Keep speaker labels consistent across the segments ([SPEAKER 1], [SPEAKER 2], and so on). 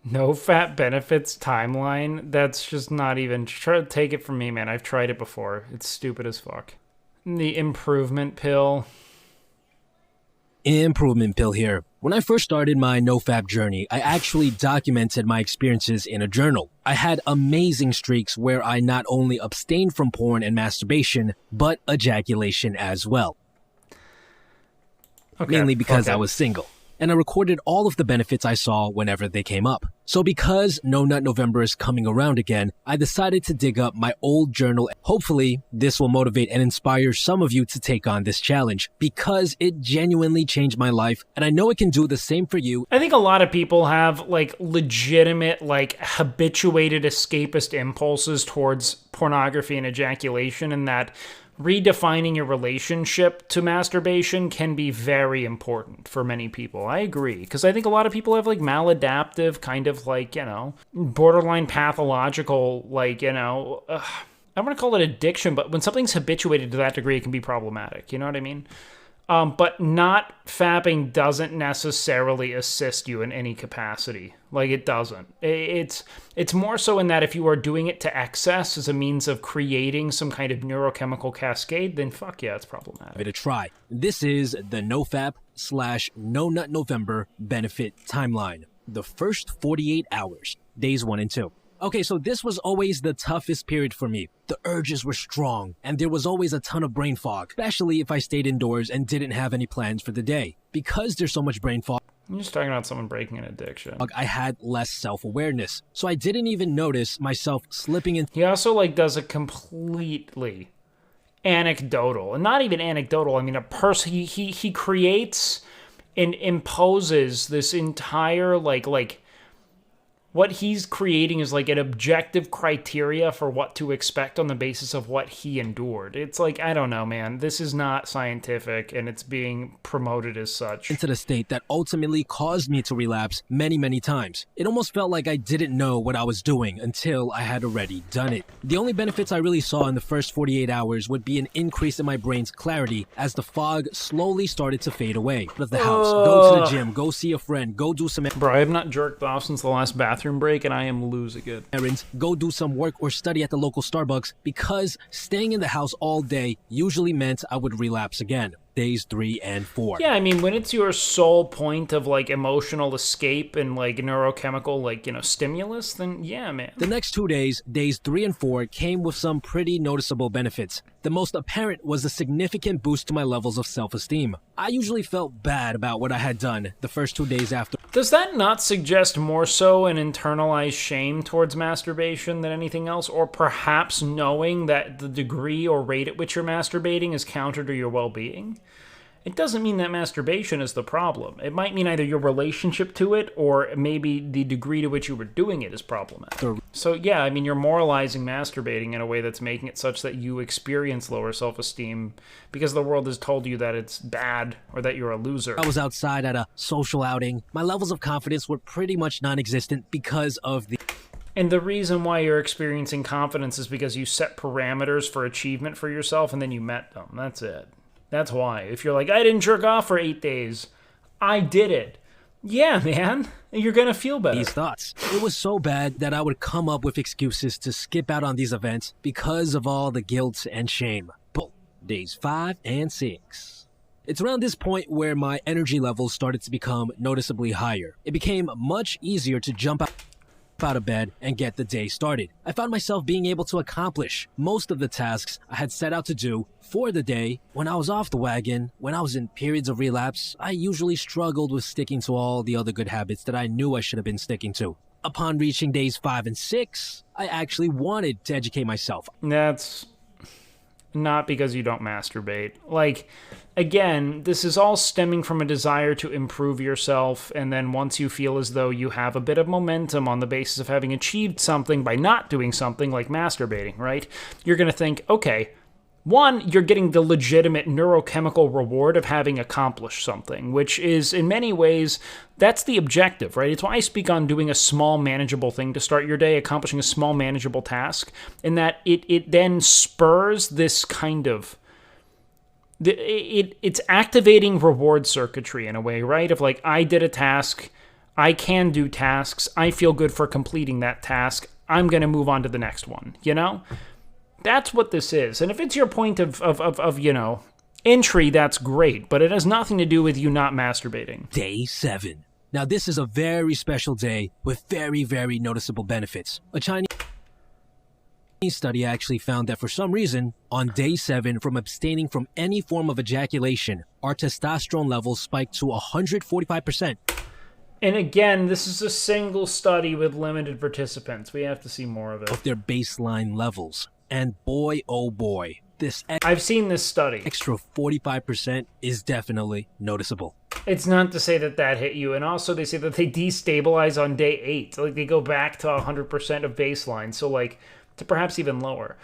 [SPEAKER 1] NoFap benefits timeline. That's just not even. Try to take it from me, man. I've tried it before. It's stupid as fuck. The improvement pill.
[SPEAKER 2] Improvement pill here. When I first started my NoFap journey, I actually documented my experiences in a journal. I had amazing streaks where I not only abstained from porn and masturbation, but ejaculation as well.
[SPEAKER 1] Okay,
[SPEAKER 2] mainly because I was single. And I recorded all of the benefits I saw whenever they came up. So because No Nut November is coming around again, I decided to dig up my old journal. Hopefully, this will motivate and inspire some of you to take on this challenge, because it genuinely changed my life, and I know it can do the same for you.
[SPEAKER 1] I think a lot of people have, like, legitimate, like, habituated escapist impulses towards pornography and ejaculation, and that redefining your relationship to masturbation can be very important for many people. I agree. Because I think a lot of people have, like, maladaptive, kind of, like, you know, borderline pathological, like, you know, I want to call it addiction, but when something's habituated to that degree, it can be problematic. You know what I mean? But not fapping doesn't necessarily assist you in any capacity. Like, it doesn't. It's more so in that if you are doing it to excess as a means of creating some kind of neurochemical cascade, then fuck yeah, it's problematic.
[SPEAKER 2] Give it a try. This is the NoFap / No Nut November benefit timeline. The first 48 hours, days 1 and 2. Okay, so this was always the toughest period for me. The urges were strong, and there was always a ton of brain fog, especially if I stayed indoors and didn't have any plans for the day. Because there's so much brain fog,
[SPEAKER 1] I'm just talking about someone breaking an addiction.
[SPEAKER 2] I had less self-awareness, so I didn't even notice myself slipping in.
[SPEAKER 1] He also, like, does a completely anecdotal, and not even anecdotal, I mean, a person, he creates and imposes this entire, like, what he's creating is like an objective criteria for what to expect on the basis of what he endured. It's like, I don't know, man. This is not scientific, and it's being promoted as such.
[SPEAKER 2] Into the state that ultimately caused me to relapse many, many times. It almost felt like I didn't know what I was doing until I had already done it. The only benefits I really saw in the first 48 hours would be an increase in my brain's clarity as the fog slowly started to fade away. Out of the house, go to the gym, go see a friend, go do some...
[SPEAKER 1] Bro, I have not jerked off since the last bathroom break, and I am losing it.
[SPEAKER 2] Errands, go do some work or study at the local Starbucks, because staying in the house all day usually meant I would relapse again. Days 3 and 4.
[SPEAKER 1] Yeah, I mean, when it's your sole point of, like, emotional escape and, like, neurochemical, like, you know, stimulus, then yeah, man.
[SPEAKER 2] The next 2 days, days 3 and 4, came with some pretty noticeable benefits. The most apparent was a significant boost to my levels of self-esteem. I usually felt bad about what I had done the first 2 days after.
[SPEAKER 1] Does that not suggest more so an internalized shame towards masturbation than anything else? Or perhaps knowing that the degree or rate at which you're masturbating is counter to your well-being? It doesn't mean that masturbation is the problem. It might mean either your relationship to it or maybe the degree to which you were doing it is problematic. So yeah, I mean, you're moralizing masturbating in a way that's making it such that you experience lower self-esteem because the world has told you that it's bad or that you're a loser.
[SPEAKER 2] I was outside at a social outing. My levels of confidence were pretty much non-existent because of the...
[SPEAKER 1] And the reason why you're experiencing confidence is because you set parameters for achievement for yourself and then you met them. That's it. That's why. If you're like, I didn't jerk off for 8 days, I did it. Yeah, man. You're going to feel better.
[SPEAKER 2] These thoughts. It was so bad that I would come up with excuses to skip out on these events because of all the guilt and shame. Days 5 and 6. It's around this point where my energy levels started to become noticeably higher. It became much easier to jump out of bed and get the day started. I found myself being able to accomplish most of the tasks I had set out to do for the day. When I was off the wagon, when I was in periods of relapse, I usually struggled with sticking to all the other good habits that I knew I should have been sticking to. Upon reaching days 5 and 6, I actually wanted to educate myself.
[SPEAKER 1] That's not because you don't masturbate. Like, again, this is all stemming from a desire to improve yourself, and then once you feel as though you have a bit of momentum on the basis of having achieved something by not doing something like masturbating, right? You're going to think, okay, one, you're getting the legitimate neurochemical reward of having accomplished something, which is, in many ways, that's the objective, right? It's why I speak on doing a small, manageable thing to start your day, accomplishing a small, manageable task, in that it then spurs this kind of... It's activating reward circuitry in a way, right? Of like, I did a task, I can do tasks. I feel good for completing that task. I'm going to move on to the next one, you know? That's what this is. And if it's your point of entry, that's great, but it has nothing to do with you not masturbating.
[SPEAKER 2] Day 7. Now, this is a very special day with very, very noticeable benefits. A Chinese study actually found that for some reason, on day 7, from abstaining from any form of ejaculation, our testosterone levels spiked to 145%.
[SPEAKER 1] And again, this is a single study with limited participants. We have to see more of it.
[SPEAKER 2] Of their baseline levels. And boy, oh boy, this
[SPEAKER 1] I've seen this study.
[SPEAKER 2] Extra 45% is definitely noticeable.
[SPEAKER 1] It's not to say that hit you. And also they say that they destabilize on day 8. Like they go back to 100% of baseline. So like to perhaps even lower.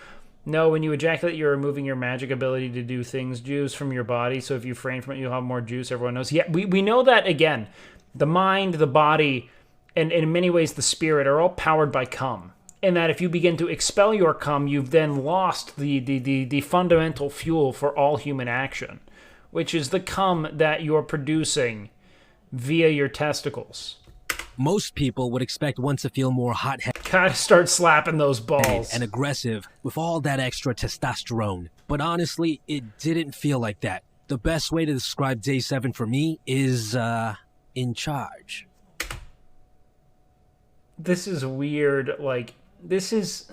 [SPEAKER 1] No, when you ejaculate, you're removing your magic ability to do things, juice from your body. So if you refrain from it, you'll have more juice. Everyone knows. Yeah, we know that, again, the mind, the body, and in many ways the spirit are all powered by cum. And that if you begin to expel your cum, you've then lost the fundamental fuel for all human action, which is the cum that you're producing via your testicles.
[SPEAKER 2] Most people would expect one to feel more hot-headed.
[SPEAKER 1] Gotta start slapping those balls.
[SPEAKER 2] And aggressive with all that extra testosterone. But honestly, it didn't feel like that. The best way to describe day 7 for me is, in charge.
[SPEAKER 1] This is weird, like... This is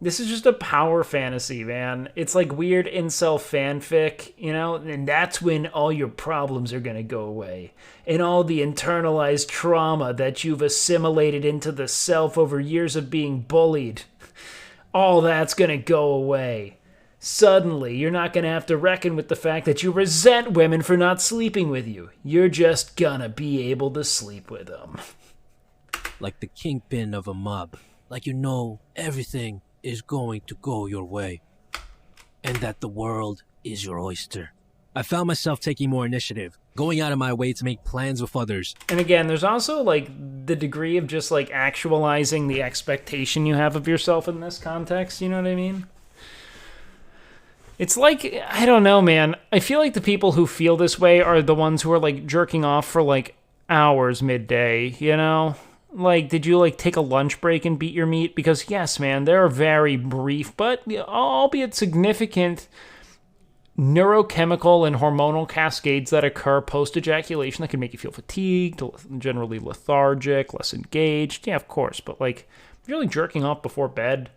[SPEAKER 1] just a power fantasy, man. It's like weird incel fanfic, you know? And that's when all your problems are going to go away. And all the internalized trauma that you've assimilated into the self over years of being bullied. All that's going to go away. Suddenly, you're not going to have to reckon with the fact that you resent women for not sleeping with you. You're just gonna be able to sleep with them.
[SPEAKER 2] Like the kingpin of a mob. Like you know everything is going to go your way. And that the world is your oyster. I found myself taking more initiative, going out of my way to make plans with others.
[SPEAKER 1] And again, there's also like the degree of just like actualizing the expectation you have of yourself in this context, you know what I mean? It's like, I don't know, man. I feel like the people who feel this way are the ones who are like jerking off for like hours midday, you know? Like, did you, like, take a lunch break and beat your meat? Because, yes, man, there are very brief, but albeit significant neurochemical and hormonal cascades that occur post-ejaculation that can make you feel fatigued, generally lethargic, less engaged. Yeah, of course, but, like, if you're, like, jerking off before bed,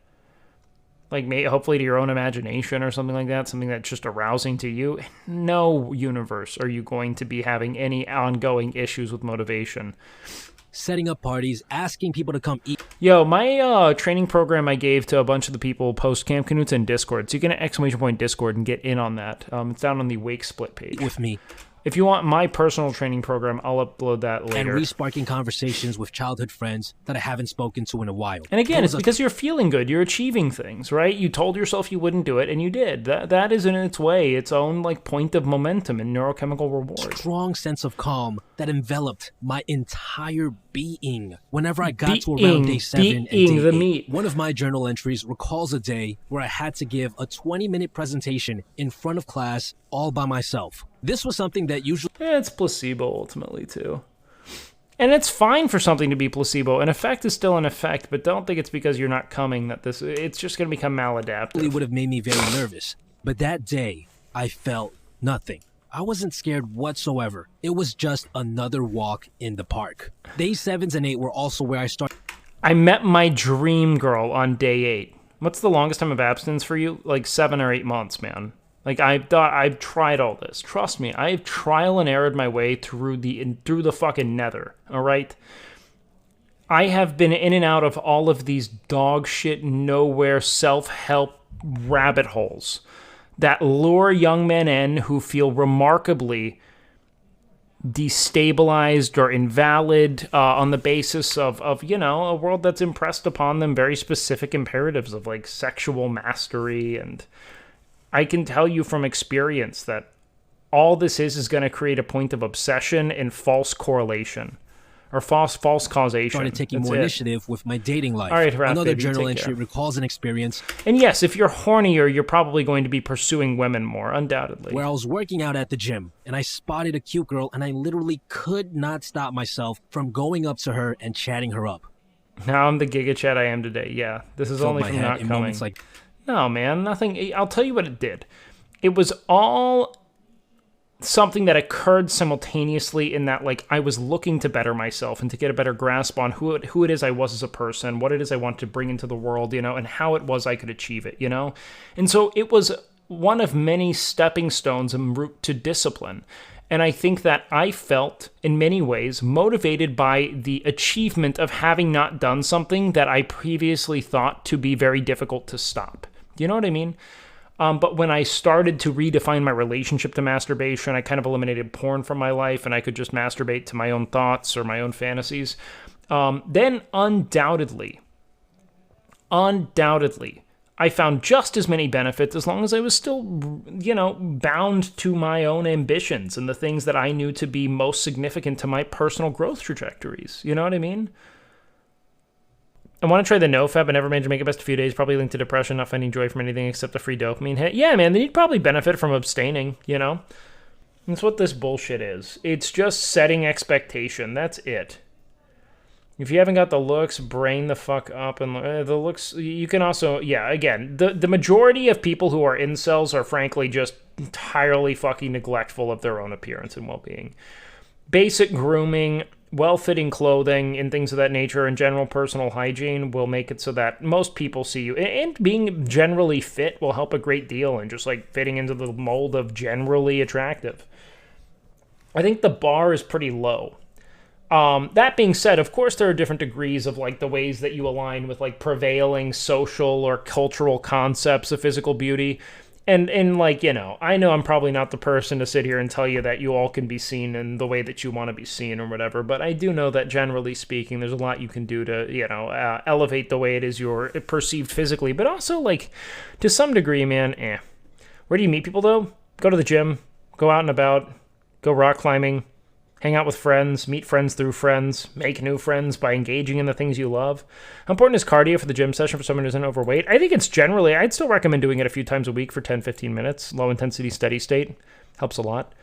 [SPEAKER 1] like, hopefully to your own imagination or something like that, something that's just arousing to you, in no universe are you going to be having any ongoing issues with motivation.
[SPEAKER 2] Setting up parties, asking people to come eat.
[SPEAKER 1] Yo, my training program I gave to a bunch of the people post Camp Canute's in Discord. So you can ! Discord and get in on that. It's down on the Wake Split page.
[SPEAKER 2] With me.
[SPEAKER 1] If you want my personal training program, I'll upload that later.
[SPEAKER 2] And re-sparking conversations with childhood friends that I haven't spoken to in a while.
[SPEAKER 1] And again, it's because you're feeling good. You're achieving things, right? You told yourself you wouldn't do it, and you did. That is in its way its own like point of momentum and neurochemical reward.
[SPEAKER 2] Strong sense of calm that enveloped my entire being. Whenever I got to around day 7 and day 8, one of my journal entries recalls a day where I had to give a 20-minute presentation in front of class all by myself. This was something that usually...
[SPEAKER 1] it's placebo ultimately, too. And it's fine for something to be placebo. An effect is still an effect, but don't think it's because you're not coming that it's just going to become maladaptive.
[SPEAKER 2] It would have made me very nervous. But that day, I felt nothing. I wasn't scared whatsoever. It was just another walk in the park. Days 7 and 8 were also where I started...
[SPEAKER 1] I met my dream girl on day 8. What's the longest time of abstinence for you? Like 7 or 8 months, man. Like, I've tried all this. Trust me, I've trial and errored my way through the fucking nether, all right? I have been in and out of all of these dog shit, nowhere, self-help rabbit holes that lure young men in who feel remarkably destabilized or invalid on the basis of, you know, a world that's impressed upon them very specific imperatives of, like, sexual mastery. And I can tell you from experience that all this is going to create a point of obsession and false correlation. or false causation.
[SPEAKER 2] Started taking
[SPEAKER 1] That's
[SPEAKER 2] more
[SPEAKER 1] it.
[SPEAKER 2] initiative with my dating life.
[SPEAKER 1] All right, Raph,
[SPEAKER 2] Another
[SPEAKER 1] baby,
[SPEAKER 2] journal
[SPEAKER 1] take
[SPEAKER 2] entry
[SPEAKER 1] care.
[SPEAKER 2] recalls an experience
[SPEAKER 1] And yes, if you're hornier, you're probably going to be pursuing women more, undoubtedly.
[SPEAKER 2] where I was working out at the gym and I spotted a cute girl and I literally could not stop myself from going up to her and chatting her up.
[SPEAKER 1] Now I'm the Giga Chat I am today. Yeah, this is
[SPEAKER 2] Filled
[SPEAKER 1] only
[SPEAKER 2] my
[SPEAKER 1] from
[SPEAKER 2] head
[SPEAKER 1] not
[SPEAKER 2] in
[SPEAKER 1] coming.
[SPEAKER 2] moments like
[SPEAKER 1] No, man, nothing. I'll tell you what it did. It was all something that occurred simultaneously in that, like, I was looking to better myself and to get a better grasp on who it is I was as a person, what it is I want to bring into the world, you know, and how it was I could achieve it, you know? And so it was one of many stepping stones en route to discipline. And I think that I felt, in many ways, motivated by the achievement of having not done something that I previously thought to be very difficult to stop. Do you know what I mean? But when I started to redefine my relationship to masturbation, I kind of eliminated porn from my life and I could just masturbate to my own thoughts or my own fantasies. Then undoubtedly, I found just as many benefits as long as I was still, you know, bound to my own ambitions and the things that I knew to be most significant to my personal growth trajectories. You know what I mean? I want to try the NoFap. I never managed to make it past a few days. Probably linked to depression, not finding joy from anything except the free dopamine hit. Yeah, man, then you'd probably benefit from abstaining, you know? That's what this bullshit is. It's just setting expectation. That's it. If you haven't got the looks, brain the fuck up. And the looks, you can also, yeah, again, the majority of people who are incels are frankly just entirely fucking neglectful of their own appearance and well-being. Basic grooming, well-fitting clothing, and things of that nature, and general personal hygiene will make it so that most people see you. And being generally fit will help a great deal, and just like fitting into the mold of generally attractive. I think the bar is pretty low. That being said, of course, there are different degrees of like the ways that you align with like prevailing social or cultural concepts of physical beauty. And like, you know I'm probably not the person to sit here and tell you that you all can be seen in the way that you want to be seen or whatever, but I do know that generally speaking, there's a lot you can do to, elevate the way it is you're perceived physically, but also like to some degree, man, Where do you meet people though? Go to the gym, go out and about, go rock climbing, hang out with friends, meet friends through friends, make new friends by engaging in the things you love. How important is cardio for the gym session for someone who isn't overweight? I think it's generally, I'd still recommend doing it a few times a week for 10, 15 minutes. Low intensity, steady state. Helps a lot.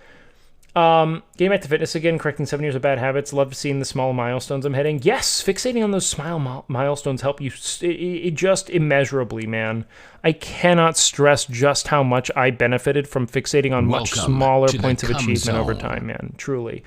[SPEAKER 1] Getting back to fitness again, correcting 7 years of bad habits. Love seeing the small milestones I'm hitting. Yes, fixating on those small milestones help you it just immeasurably, man. I cannot stress just how much I benefited from fixating on much smaller points of achievement over time, man. Truly.